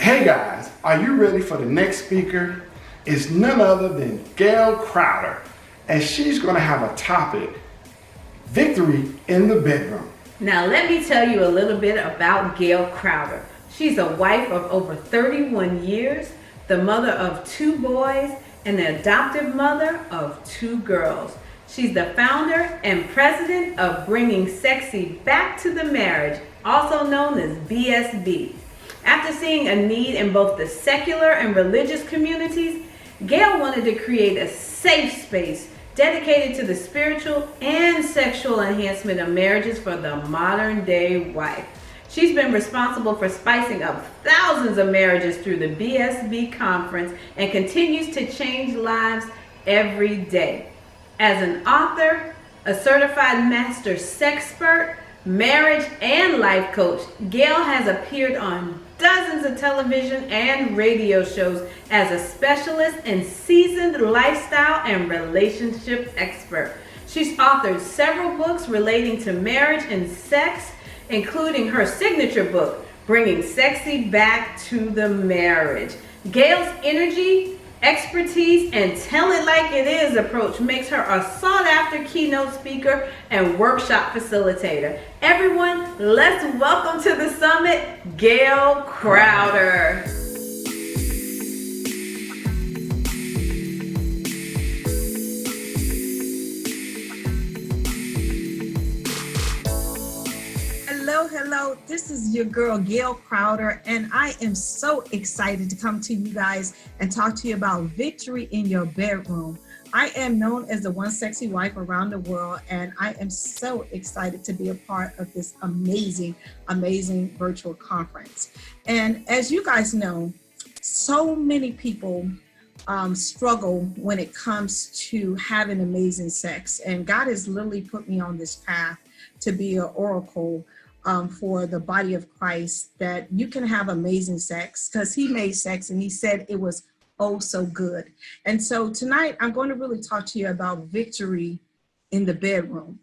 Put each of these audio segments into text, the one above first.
Hey guys, are you ready for the next speaker? It's none other than Gail Crowder, and she's going to have a topic, victory in the bedroom. Now let me tell you a little bit about Gail Crowder. She's a wife of over 31 years, the mother of 2 boys, and the adoptive mother of 2 girls. She's the founder and president of Bringing Sexy Back to the Marriage, also known as BSB. After seeing a need in both the secular and religious communities, Gail wanted to create a safe space dedicated to the spiritual and sexual enhancement of marriages for the modern day wife. She's been responsible for spicing up thousands of marriages through the BSB conference and continues to change lives every day. As an author, a certified master sexpert, marriage and life coach, Gail has appeared on dozens of television and radio shows as a specialist and seasoned lifestyle and relationship expert. She's authored several books relating to marriage and sex, including her signature book, Bringing Sexy Back to the Marriage. Gail's energy, expertise, and tell it like it is approach makes her a sought-after keynote speaker and workshop facilitator. Everyone, let's welcome to the summit, Gail Crowder. Hello. This is your girl, Gail Crowder, and I am so excited to come to you guys and talk to you about victory in your bedroom. I am known as the one sexy wife around the world, and I am so excited to be a part of this amazing virtual conference. And as you guys know, so many people struggle when it comes to having amazing sex, and God has literally put me on this path to be an oracle for the body of Christ, that you can have amazing sex because he made sex and he said it was oh so good. And so tonight I'm going to really talk to you about victory in the bedroom.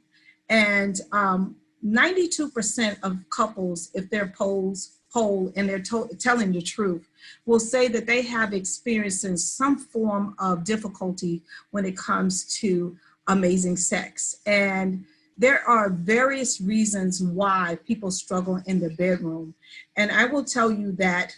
And 92% of couples, if they're poll and they're telling the truth, will say that they have experienced some form of difficulty when it comes to amazing sex. And there are various reasons why people struggle in the bedroom. And I will tell you that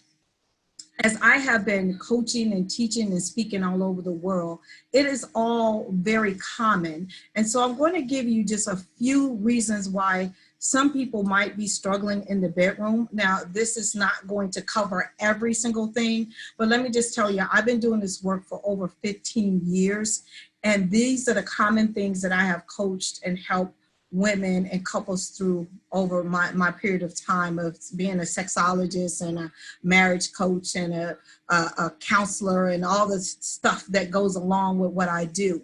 as I have been coaching and teaching and speaking all over the world, it is all very common. And so I'm going to give you just a few reasons why some people might be struggling in the bedroom. Now, this is not going to cover every single thing, but let me just tell you, I've been doing this work for over 15 years. And these are the common things that I have coached and helped women and couples through over my period of time of being a sexologist and a marriage coach and a counselor and all the stuff that goes along with what I do.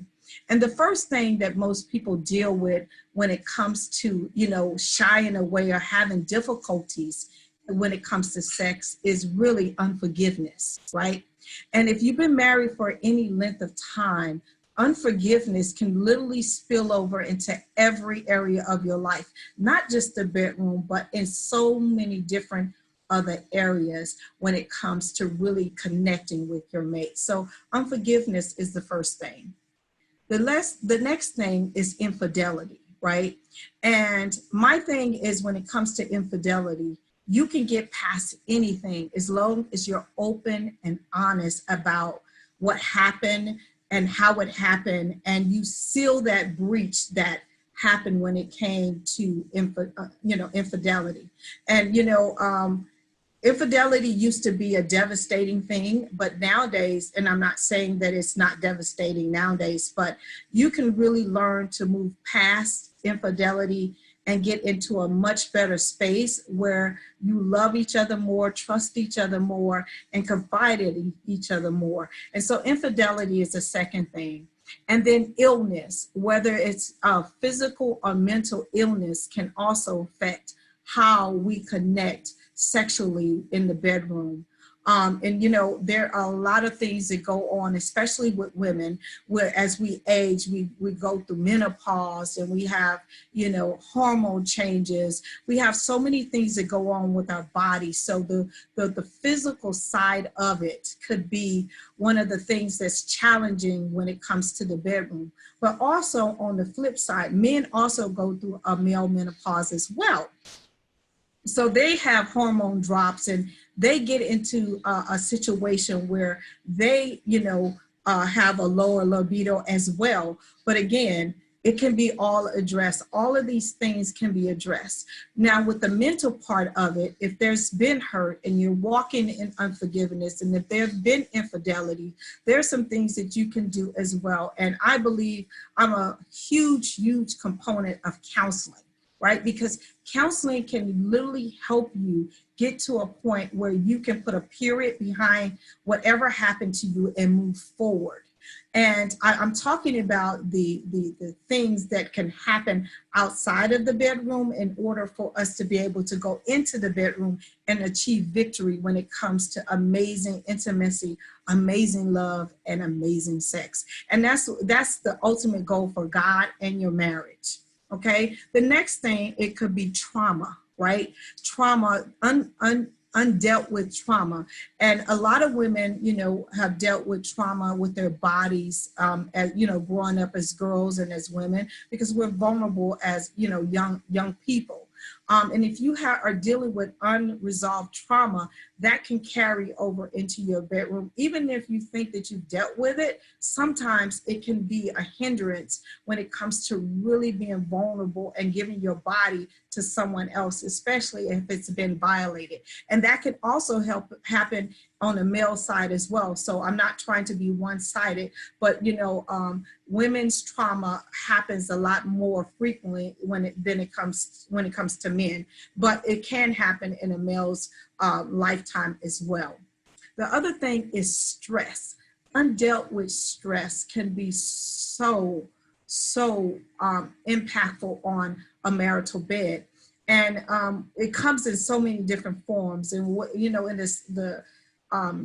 And the first thing that most people deal with when it comes to, shying away or having difficulties when it comes to sex is really unforgiveness, right? And if you've been married for any length of time, unforgiveness can literally spill over into every area of your life, not just the bedroom, but in so many different other areas when it comes to really connecting with your mate. So unforgiveness is the first thing. The next thing is infidelity, right? And my thing is, when it comes to infidelity, you can get past anything as long as you're open and honest about what happened and how it happened, and you seal that breach that happened when it came to infidelity. And infidelity used to be a devastating thing, but nowadays, and I'm not saying that it's not devastating nowadays, but you can really learn to move past infidelity and get into a much better space where you love each other more, trust each other more, and confide in each other more. And so infidelity is the second thing. And then illness, whether it's physical or mental illness, can also affect how we connect sexually in the bedroom. And you know, there are a lot of things that go on, especially with women, where as we age, we go through menopause, and we have, you know, hormone changes. We have so many things that go on with our body. So the physical side of it could be one of the things that's challenging when it comes to the bedroom. But also on the flip side, men also go through a male menopause as well. So they have hormone drops, and they get into a situation where they, you know, have a lower libido as well. But again, it can be all addressed. All of these things can be addressed. Now, with the mental part of it, if there's been hurt and you're walking in unforgiveness, and if there's been infidelity, there's some things that you can do as well. And I believe I'm a huge, huge component of counseling, right? Because counseling can literally help you get to a point where you can put a period behind whatever happened to you and move forward. And I'm talking about the things that can happen outside of the bedroom in order for us to be able to go into the bedroom and achieve victory when it comes to amazing intimacy, amazing love, and amazing sex. And that's the ultimate goal for God and your marriage. Okay. The next thing, it could be trauma, right? Trauma, undealt with trauma. And a lot of women, you know, have dealt with trauma with their bodies, as, you know, growing up as girls and as women, because we're vulnerable as, you know, young people. And if you are dealing with unresolved trauma, that can carry over into your bedroom. Even if you think that you've dealt with it, sometimes it can be a hindrance when it comes to really being vulnerable and giving your body to someone else, especially if it's been violated. And that can also happen on the male side as well. So I'm not trying to be one-sided, but you know, women's trauma happens a lot more frequently when it comes to men, but it can happen in a male's lifetime as well. The other thing is stress. Undealt with stress can be so impactful on a marital bed, and it comes in so many different forms. And what, you know, in the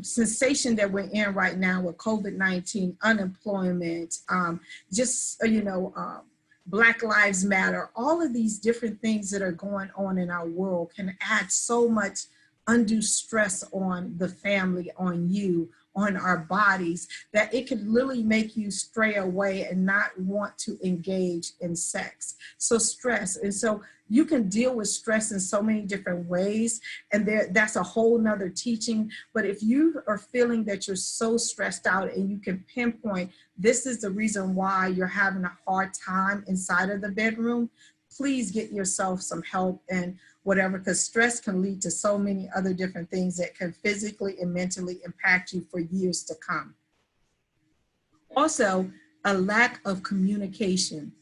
sensation that we're in right now with COVID-19, unemployment, Black Lives Matter, all of these different things that are going on in our world can add so much undue stress on the family, on you, on our bodies, that it could literally make you stray away and not want to engage in sex. So stress. And so you can deal with stress in so many different ways, and that's a whole nother teaching. But if you are feeling that you're so stressed out and you can pinpoint this is the reason why you're having a hard time inside of the bedroom, please get yourself some help and whatever, because stress can lead to so many other different things that can physically and mentally impact you for years to come. Also, a lack of communication.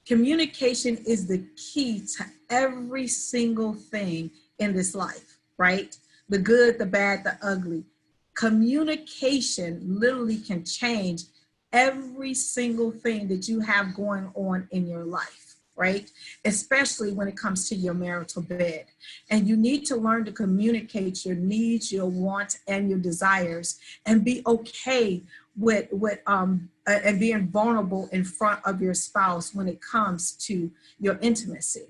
Communication is the key to every single thing in this life, right? The good, the bad, the ugly. Communication literally can change every single thing that you have going on in your life, right? Especially when it comes to your marital bed. And you need to learn to communicate your needs, your wants, and your desires, and be okay with and being vulnerable in front of your spouse when it comes to your intimacy.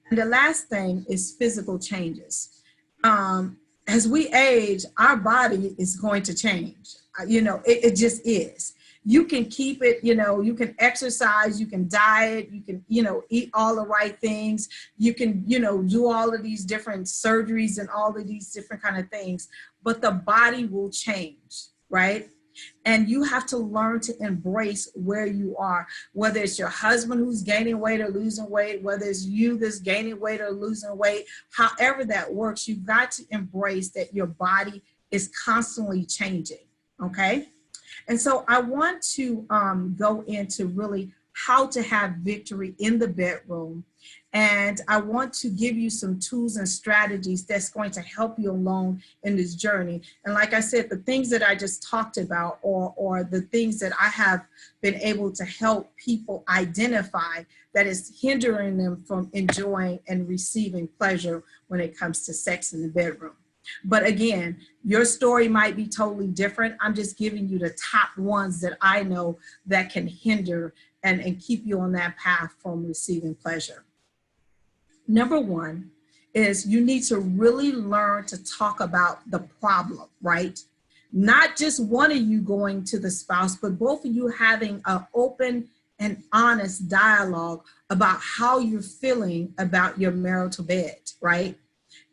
And the last thing is physical changes. As we age, our body is going to change. You know, it just is. You can keep it, you know, you can exercise, you can diet, you can, you know, eat all the right things. You can, you know, do all of these different surgeries and all of these different kind of things, but the body will change, right? And you have to learn to embrace where you are, whether it's your husband who's gaining weight or losing weight, whether it's you that's gaining weight or losing weight, however that works, you've got to embrace that your body is constantly changing, okay? And so I want to go into really how to have victory in the bedroom. And I want to give you some tools and strategies that's going to help you along in this journey. And like I said, the things that I just talked about, or the things that I have been able to help people identify that is hindering them from enjoying and receiving pleasure when it comes to sex in the bedroom. But again, your story might be totally different. I'm just giving you the top ones that I know that can hinder and keep you on that path from receiving pleasure. Number one is you need to really learn to talk about the problem, right? Not just one of you going to the spouse, but both of you having an open and honest dialogue about how you're feeling about your marital bed, right?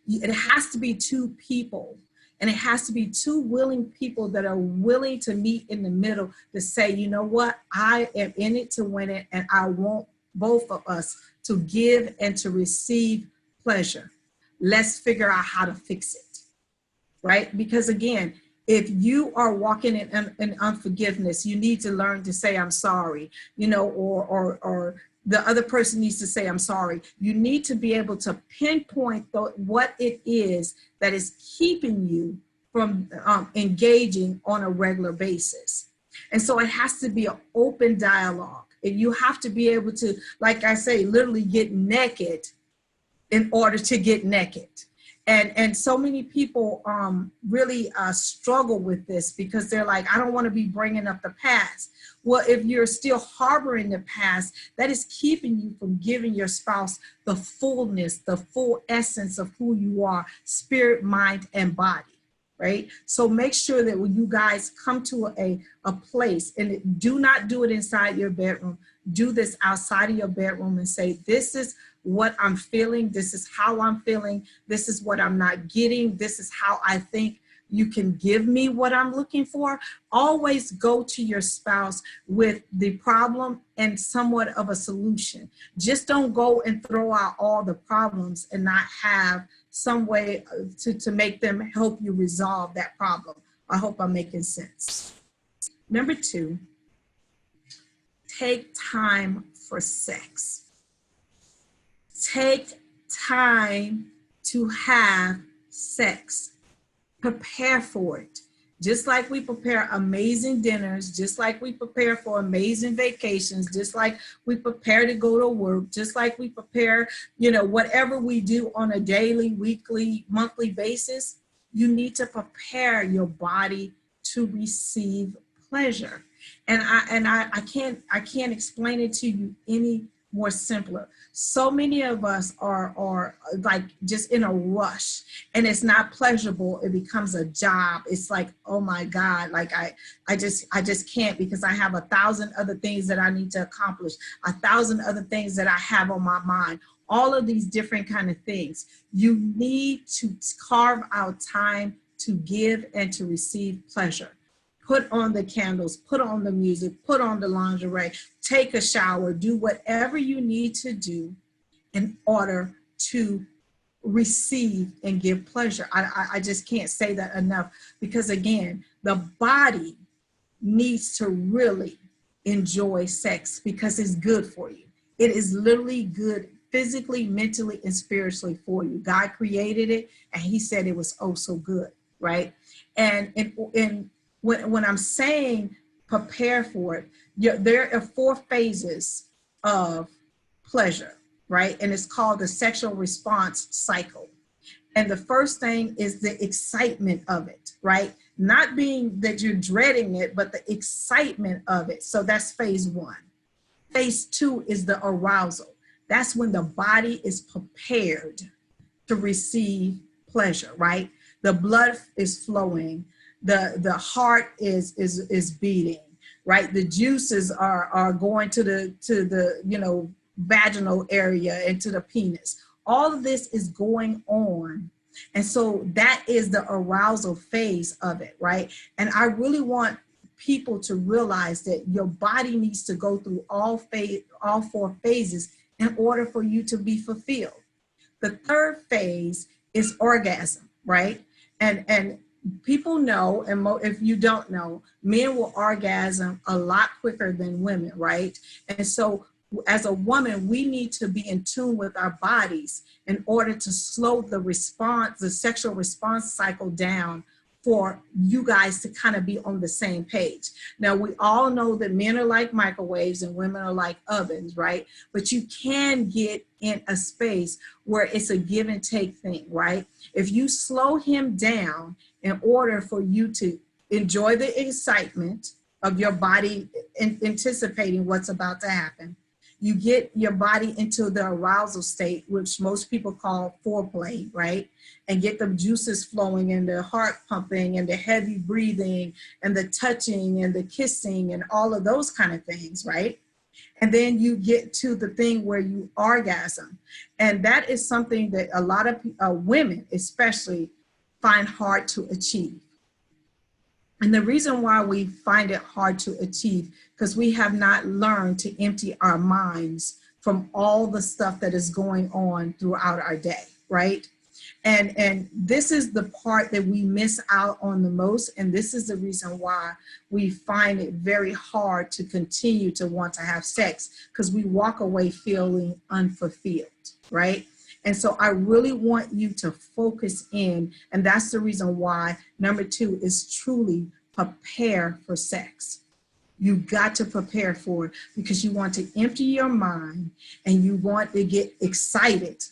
It has to be two people, and it has to be two willing people that are willing to meet in the middle to say, you know what, I am in it to win it, and I want both of us to give and to receive pleasure. Let's figure out how to fix it, right? Because again, if you are walking in unforgiveness, you need to learn to say, I'm sorry, you know, or the other person needs to say, I'm sorry. You need to be able to pinpoint what it is that is keeping you from engaging on a regular basis. And so it has to be an open dialogue. And you have to be able to, like I say, literally get naked in order to get naked. And so many people really struggle with this because they're like, I don't want to be bringing up the past. Well, if you're still harboring the past, that is keeping you from giving your spouse the fullness, the full essence of who you are, spirit, mind, and body, right? So make sure that when you guys come to a place, and do not do it inside your bedroom, do this outside of your bedroom and say, this is what I'm feeling. This is how I'm feeling. This is what I'm not getting. This is how I think you can give me what I'm looking for. Always go to your spouse with the problem and somewhat of a solution. Just don't go and throw out all the problems and not have some way to make them help you resolve that problem. I hope I'm making sense. Number two, take time for sex. Take time to have sex. Prepare for it. Just like we prepare amazing dinners, just like we prepare for amazing vacations, just like we prepare to go to work, just like we prepare, you know, whatever we do on a daily, weekly, monthly basis, you need to prepare your body to receive pleasure. And I can't explain it to you any more simpler. So many of us are like just in a rush, and it's not pleasurable. It becomes a job. It's like, oh my God, like I just can't, because I have 1,000 other things that I need to accomplish, 1,000 other things that I have on my mind, all of these different kind of things. You need to carve out time to give and to receive pleasure. Put on the candles, put on the music, put on the lingerie, take a shower, do whatever you need to do in order to receive and give pleasure. I just can't say that enough, because again, the body needs to really enjoy sex because it's good for you. It is literally good physically, mentally, and spiritually for you. God created it, and he said it was oh so good, right? And when I'm saying prepare for it, there are 4 phases of pleasure, right? And it's called the sexual response cycle. And the first thing is the excitement of it, right? Not being that you're dreading it, but the excitement of it. So that's phase 1. Phase 2 is the arousal. That's when the body is prepared to receive pleasure, right? The blood is flowing. The heart is beating, right? The juices are going to the vaginal area and to the penis. All of this is going on. And so that is the arousal phase of it, right? And I really want people to realize that your body needs to go through all 4 phases in order for you to be fulfilled. The third phase is orgasm, right? And people know, and if you don't know, men will orgasm a lot quicker than women, right? And so as a woman, we need to be in tune with our bodies in order to slow the sexual response cycle down for you guys to kind of be on the same page. Now, we all know that men are like microwaves and women are like ovens, right? But you can get in a space where it's a give and take thing, right? If you slow him down in order for you to enjoy the excitement of your body anticipating what's about to happen, you get your body into the arousal state, which most people call foreplay, right? And get the juices flowing and the heart pumping and the heavy breathing and the touching and the kissing and all of those kind of things, right? And then you get to the thing where you orgasm. And that is something that a lot of women especially find hard to achieve. And the reason why we find it hard to achieve, because we have not learned to empty our minds from all the stuff that is going on throughout our day, right? And this is the part that we miss out on the most. And this is the reason why we find it very hard to continue to want to have sex, because we walk away feeling unfulfilled, right? And so I really want you to focus in, and that's the reason why number 2 is truly prepare for sex. You got to prepare for it, because you want to empty your mind and you want to get excited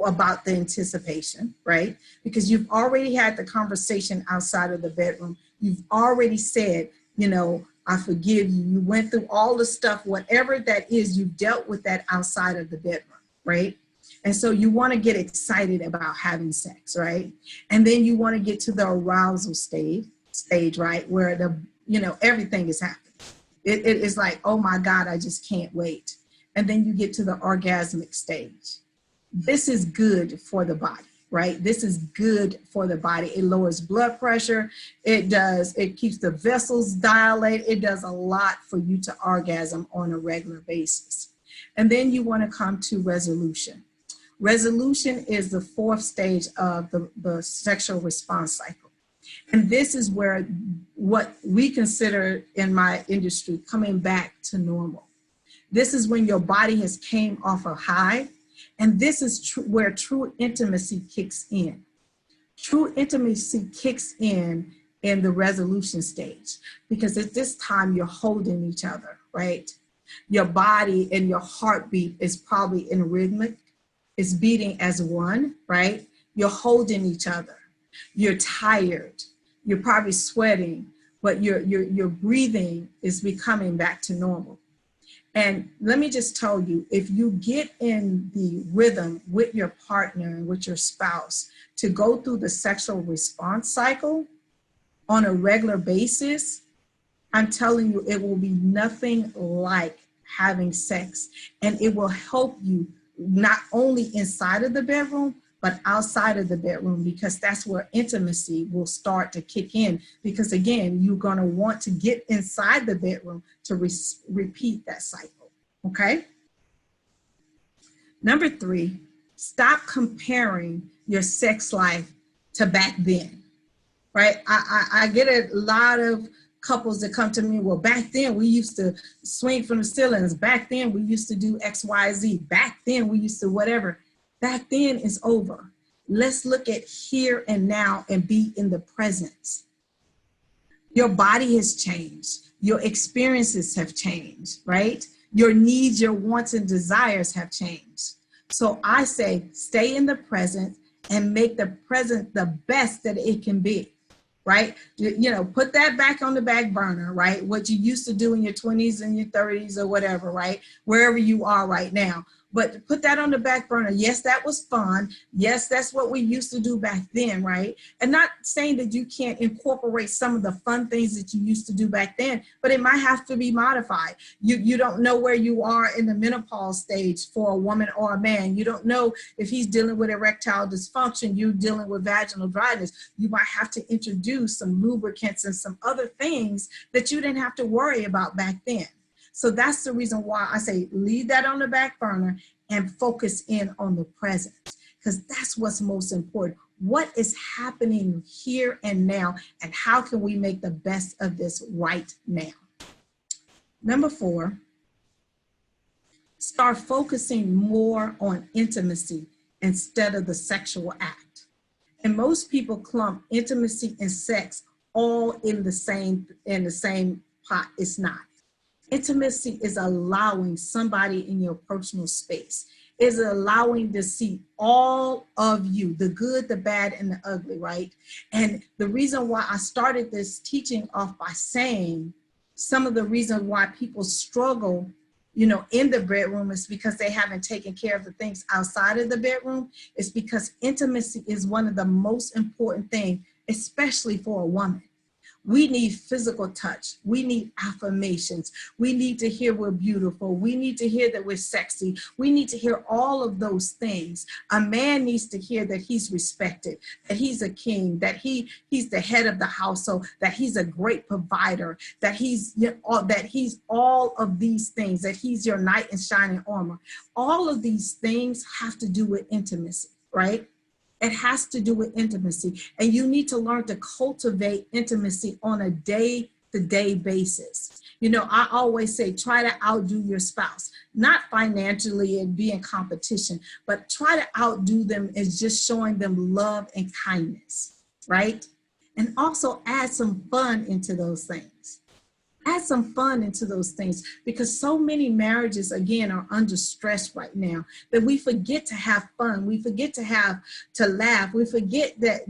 about the anticipation, right? Because you've already had the conversation outside of the bedroom. You've already said, you know, I forgive you. You went through all the stuff, whatever that is, you dealt with that outside of the bedroom, right? And so you want to get excited about having sex, right? And then you want to get to the arousal stage, right? Where the, you know, everything is happening. It is like, oh my God, I just can't wait. And then you get to the orgasmic stage. This is good for the body, right? This is good for the body. It lowers blood pressure. It keeps the vessels dilated. It does a lot for you to orgasm on a regular basis. And then you want to come to resolution. Resolution is the 4th stage of the sexual response cycle. And this is where what we consider in my industry coming back to normal. This is when your body has came off a high, and this is where true intimacy kicks in. True intimacy kicks in the resolution stage, because at this time you're holding each other, right? Your body and your heartbeat is probably in rhythmic. It's beating as one, right? You're holding each other. You're tired. You're probably sweating, but your breathing is becoming back to normal. And let me just tell you, if you get in the rhythm with your partner and with your spouse to go through the sexual response cycle on a regular basis, I'm telling you, it will be nothing like having sex. And it will help you not only inside of the bedroom, but outside of the bedroom, because that's where intimacy will start to kick in. Because again, you're gonna want to get inside the bedroom to repeat that cycle, okay? Number 3, stop comparing your sex life to back then, right? I get a lot of couples that come to me, well, back then we used to swing from the ceilings. Back then we used to do X, Y, Z. Back then we used to whatever. Back then is over. Let's look at here and now and be in the present. Your body has changed. Your experiences have changed, right? Your needs, your wants and desires have changed. So I say, stay in the present and make the present the best that it can be, right? You know, put that back on the back burner, right? What you used to do in your 20s and your 30s or whatever, right? Wherever you are right now. But put that on the back burner. Yes, that was fun. Yes, that's what we used to do back then, right? And not saying that you can't incorporate some of the fun things that you used to do back then, but it might have to be modified. You don't know where you are in the menopause stage for a woman or a man. You don't know if he's dealing with erectile dysfunction, you're dealing with vaginal dryness. You might have to introduce some lubricants and some other things that you didn't have to worry about back then. So that's the reason why I say leave that on the back burner and focus in on the present, because that's what's most important. What is happening here and now, and how can we make the best of this right now? Number 4, start focusing more on intimacy instead of the sexual act. And most people clump intimacy and sex all in the same pot. It's not. Intimacy is allowing somebody in your personal space, is allowing to see all of you, the good, the bad, and the ugly, right? And the reason why I started this teaching off by saying some of the reasons why people struggle, in the bedroom is because they haven't taken care of the things outside of the bedroom. It's because intimacy is one of the most important things, especially for a woman. We need physical touch. We need affirmations. We need to hear we're beautiful. We need to hear that we're sexy. We need to hear all of those things. A man needs to hear that he's respected, that he's a king, that he's the head of the household, that he's a great provider, that he's all of these things, that he's your knight in shining armor. All of these things have to do with intimacy, right? It has to do with intimacy. And you need to learn to cultivate intimacy on a day-to-day basis. I always say, try to outdo your spouse, not financially and be in competition, but try to outdo them as just showing them love and kindness, right? And also add some fun into those things. Add some fun into those things, because so many marriages, again, are under stress right now that we forget to have fun. We forget to laugh. We forget that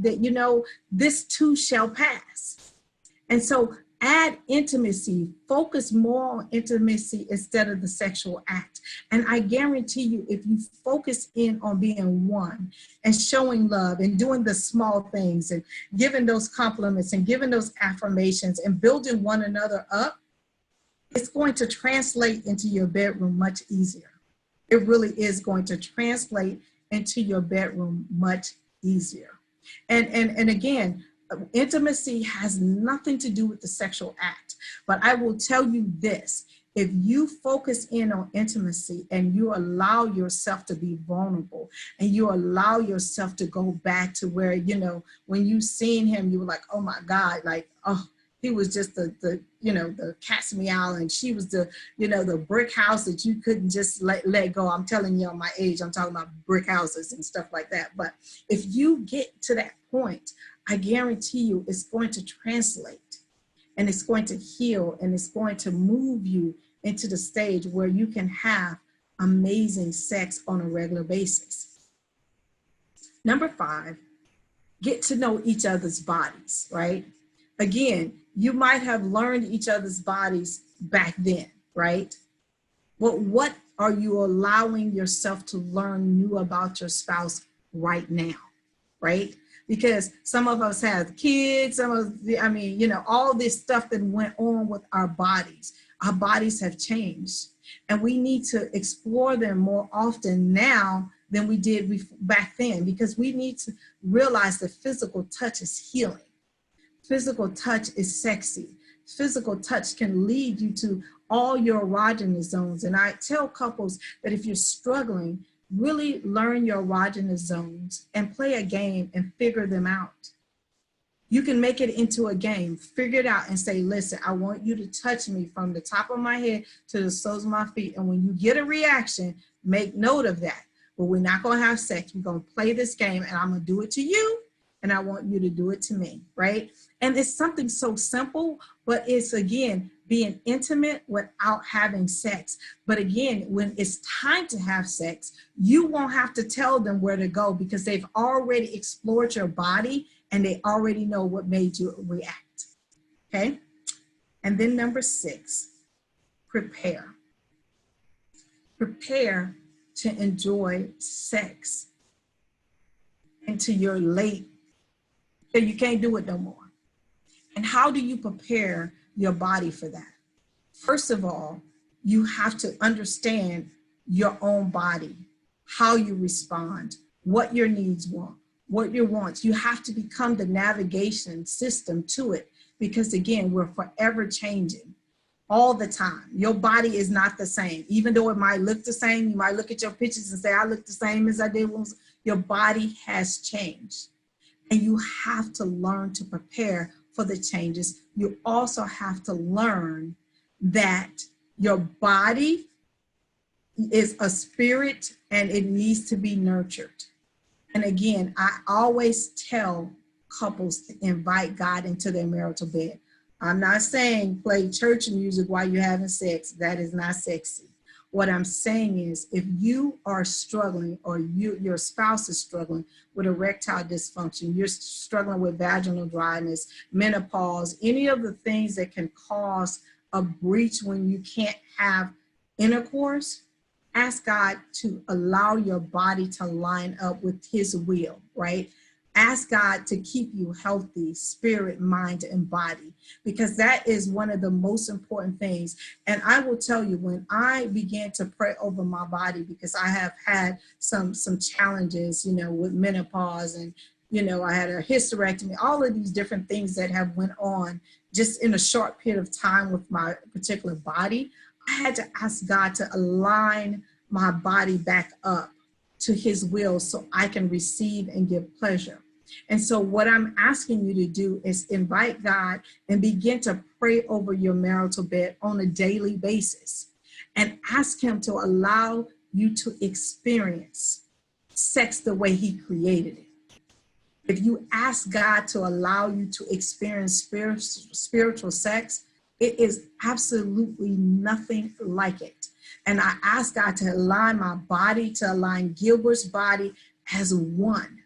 this too shall pass. And so add intimacy, focus more on intimacy instead of the sexual act. And I guarantee you, if you focus in on being one and showing love and doing the small things and giving those compliments and giving those affirmations and building one another up, it's going to translate into your bedroom much easier. It really is going to translate into your bedroom much easier. And again, intimacy has nothing to do with the sexual act. But I will tell you this: if you focus in on intimacy and you allow yourself to be vulnerable and you allow yourself to go back to where, when you seen him, you were like, oh my God, like, oh, he was just the cat's meow, and she was the brick house that you couldn't just let go. I'm telling you, on my age, I'm talking about brick houses and stuff like that. But if you get to that point, I guarantee you it's going to translate, and it's going to heal, and it's going to move you into the stage where you can have amazing sex on a regular basis. Number 5, get to know each other's bodies, right? Again, you might have learned each other's bodies back then, right? But what are you allowing yourself to learn new about your spouse right now, right? Because some of us have kids, all this stuff that went on with our bodies. Our bodies have changed, and we need to explore them more often now than we did back then, because we need to realize that physical touch is healing. Physical touch is sexy. Physical touch can lead you to all your erogenous zones. And I tell couples that if you're struggling, really learn your erogenous zones and play a game and figure them out. You can make it into a game, figure it out and say, listen, I want you to touch me from the top of my head to the soles of my feet. And when you get a reaction, make note of that. But we're not going to have sex. We're going to play this game, and I'm going to do it to you, and I want you to do it to me, right? And it's something so simple, but it's, again, being intimate without having sex. But again, when it's time to have sex, you won't have to tell them where to go, because they've already explored your body and they already know what made you react, okay? And then number 6, prepare. Prepare to enjoy sex into your late, so you can't do it no more. And how do you prepare your body for that? First of all, you have to understand your own body, how you respond, what your needs want, what your wants. You have to become the navigation system to it, because again, we're forever changing all the time. Your body is not the same. Even though it might look the same, you might look at your pictures and say, I look the same as I did once. Your body has changed. And you have to learn to prepare for the changes. You also have to learn that your body is a spirit and it needs to be nurtured. And again, I always tell couples to invite God into their marital bed. I'm not saying play church music while you're having sex. That is not sexy. What I'm saying is, if you are struggling, or your spouse is struggling with erectile dysfunction, you're struggling with vaginal dryness, menopause, any of the things that can cause a breach when you can't have intercourse, ask God to allow your body to line up with his will, right? Ask God to keep you healthy, spirit, mind, and body, because that is one of the most important things. And I will tell you, when I began to pray over my body, because I have had some challenges, with menopause, and, I had a hysterectomy, all of these different things that have went on just in a short period of time with my particular body. I had to ask God to align my body back up to his will so I can receive and give pleasure. And so what I'm asking you to do is invite God and begin to pray over your marital bed on a daily basis, and ask him to allow you to experience sex the way he created it. If you ask God to allow you to experience spiritual sex, it is absolutely nothing like it. And I ask God to align my body, to align Gilbert's body as one.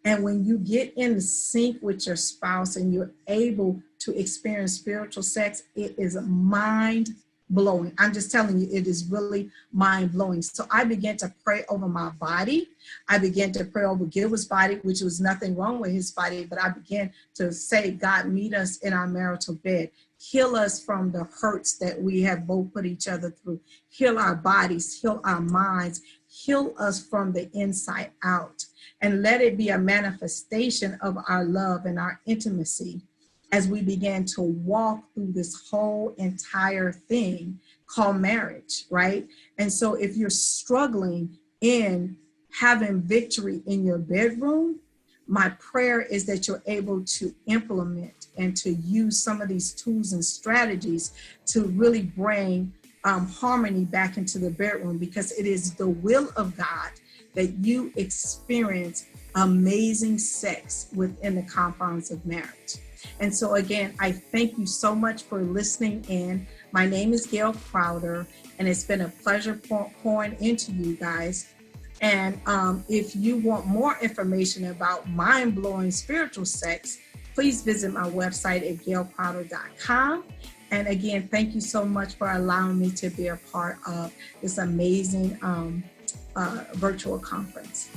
And when you get in sync with your spouse and you're able to experience spiritual sex, it is mind blowing. I'm just telling you, it is really mind blowing. So I began to pray over my body. I began to pray over Gilbert's body, which was nothing wrong with his body, but I began to say, God, meet us in our marital bed. Heal us from the hurts that we have both put each other through. Heal our bodies, heal our minds, heal us from the inside out. And let it be a manifestation of our love and our intimacy as we began to walk through this whole entire thing called marriage, right? And so if you're struggling in having victory in your bedroom, my prayer is that you're able to implement and to use some of these tools and strategies to really bring harmony back into the bedroom, because it is the will of God that you experience amazing sex within the confines of marriage. And so again, I thank you so much for listening in. My name is Gail Crowder, and it's been a pleasure pouring into you guys. And if you want more information about mind-blowing spiritual sex, please visit my website at gailcrowder.com. And again, thank you so much for allowing me to be a part of this amazing virtual conference.